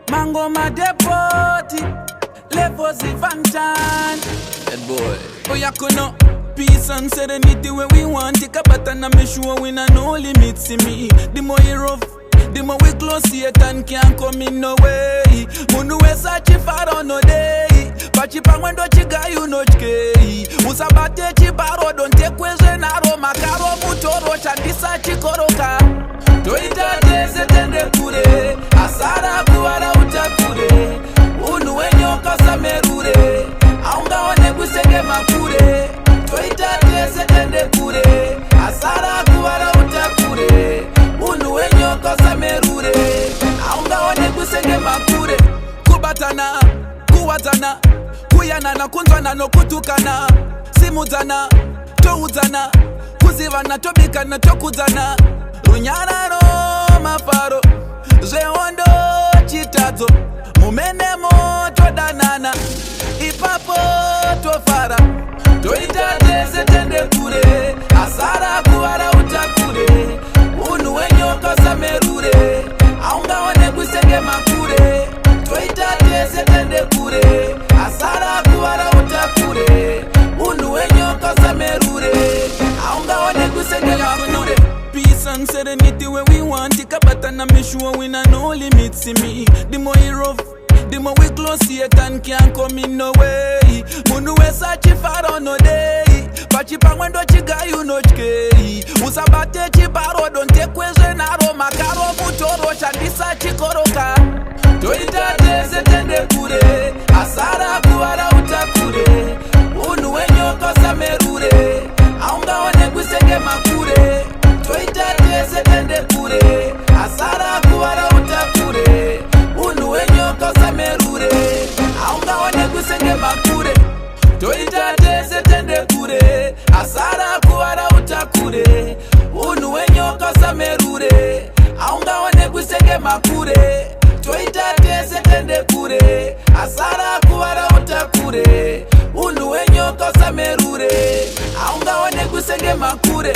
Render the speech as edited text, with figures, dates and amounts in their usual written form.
Mango ma depoti, levels Vantan. That boy. Oh ya kono, peace and serenity when we want. Take a button and make sure we no limits in me. The more you rough, the more we close, Satan can't come in no way. Munu we sachi faro no day. Pachipa mwendo chiga you no chkei. Usabate chibaro don't take question aro makaro mutoro chandisa chikoroka. Toita teze tende kure, asara kuwara utakure. Unu wenyo kasa merure, aunga wane kusenge makure. Toita teze tende kure, asara kuwara utakure. Unu wenyo kasa merure, aunga wane kusenge makure. Kubatana, kuwatana, kuyanana, kunzwana no kutukana. Simuzana, touzana, kuzivana, tobikana, tokuzana. Runyana no mafaro, zeondo chitazo. Mumene moto danana, ipapo tofara. Toita teze tende kure, asara kuwara utakure. Unu wenyo kosa merure, aunga wane kusenge makure. Toita teze tende kure, asara kuwara utakure. Unu wenyo kosa merure, aunga wane kusenge makure. Peace and serenity when we want. Take a button and make sure we no limits in me. The more you rough, the more we close, Satan can't come in no way. Munu we sachi faro no day. Pachipa mwendo chiga you no chkei. Usabate chibaro don't take question aro makaro mutoro chandisa chikoroka. Toita teze tende kure, asara kuwara utakure. Unu wenyo kosa merure, aunga wane kusenge makure. Toita teze tende kure, asara kuwara utakure. Unu wenyo kosa merure, aunga wane kusenge makure. Toita teze tende kure, asara kuwara utakure. Unu wenyo kosa merure, aunga wane kusenge makure. Toita teze tende kure, asara kuwara utakure. Unu wenyo kosa merure, aunga wane kusenge makure.